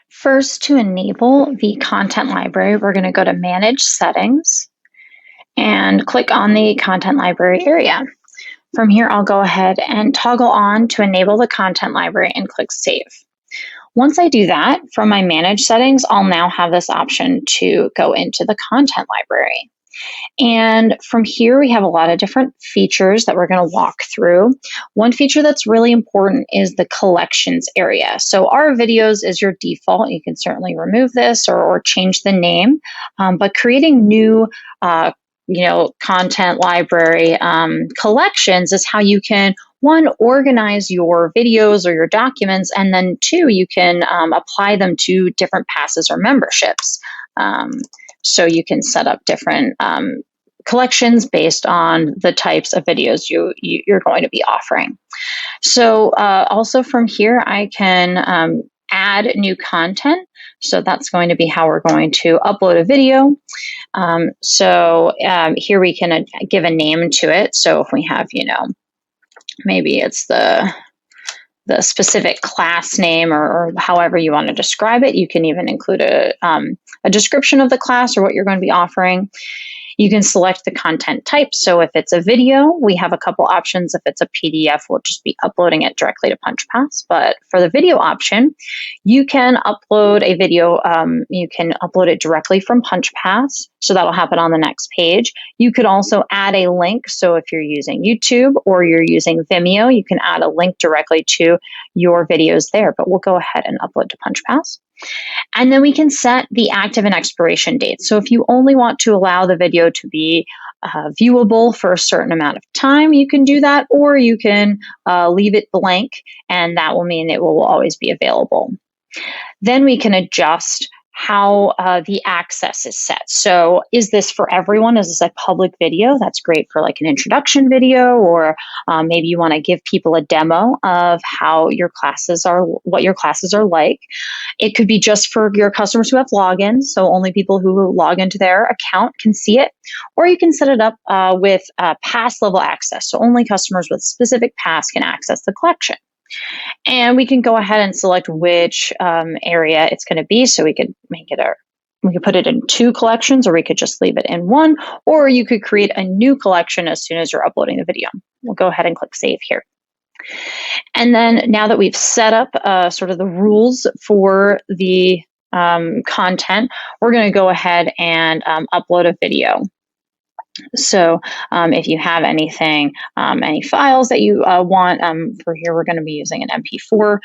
First, to enable the content library, we're going to go to Manage Settings and click on the Content Library area. From here, I'll go ahead and toggle on to enable the content library and click Save. Once I do that, from my Manage Settings, I'll now have this option to go into the content library. And from here, we have a lot of different features that we're going to walk through. One feature that's really important is the collections area. So our videos is your default. You can certainly remove this or change the name, but creating new content library collections is how you can, one, organize your videos or your documents, and then two, you can apply them to different passes or memberships. So you can set up different collections based on the types of videos you're going to be offering. So also from here, I can add new content. So that's going to be how we're going to upload a video. Here we can give a name to it. So if we have, maybe it's the specific class name or however you want to describe it. You can even include a description of the class or what you're going to be offering. You can select the content type. So if it's a video, we have a couple options. If it's a PDF, we'll just be uploading it directly to Punchpass. But for the video option, you can upload a video. You can upload it directly from Punchpass. So that'll happen on the next page. You could also add a link. So if you're using YouTube or you're using Vimeo, you can add a link directly to your videos there. But we'll go ahead and upload to Punchpass. And then we can set the active and expiration date. So if you only want to allow the video to be viewable for a certain amount of time, you can do that, or you can leave it blank, and that will mean it will always be available. Then we can adjust how the access is set. So is this for everyone? Is this a public video? That's great for like an introduction video, or maybe you want to give people a demo of how your classes are, what your classes are like. It could be just for your customers who have logins, so only people who log into their account can see it, or you can set it up with pass level access, so only customers with specific pass can access the collection. And we can go ahead and select which area it's going to be. So we could make it we could put it in 2 collections, or we could just leave it in 1, or you could create a new collection as soon as you're uploading the video. We'll go ahead and click Save here. And then now that we've set up sort of the rules for the content, we're going to go ahead and upload a video. So if you have anything, any files that you want, for here we're going to be using an MP4.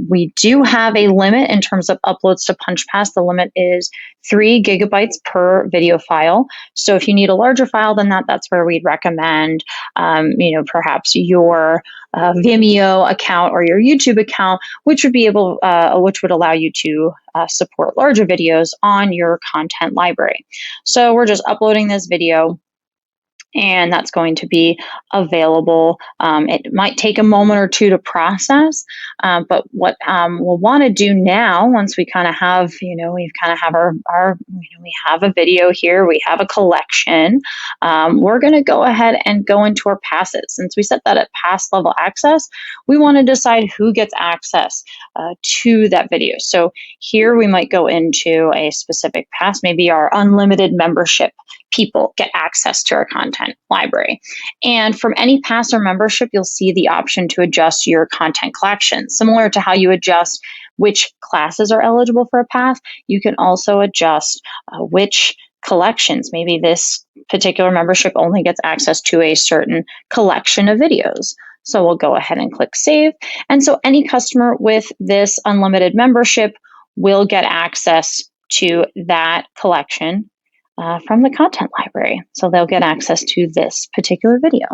We do have a limit in terms of uploads to Punchpass. The limit is 3 gigabytes per video file. So if you need a larger file than that, that's where we'd recommend, perhaps your Vimeo account or your YouTube account, which would be which would allow you to support larger videos on your content library. So we're just uploading this video, and that's going to be available. It might take a moment or two to process, but what we'll want to do now, once we kind of have, we have a video here, we have a collection, we're going to go ahead and go into our passes. Since we set that at pass level access, we want to decide who gets access to that video. So here we might go into a specific pass, maybe our unlimited membership people get access to our content library. And from any pass or membership, you'll see the option to adjust your content collection. Similar to how you adjust which classes are eligible for a pass, you can also adjust which collections. Maybe this particular membership only gets access to a certain collection of videos. So we'll go ahead and click Save. And so any customer with this unlimited membership will get access to that collection from the content library. So they'll get access to this particular video.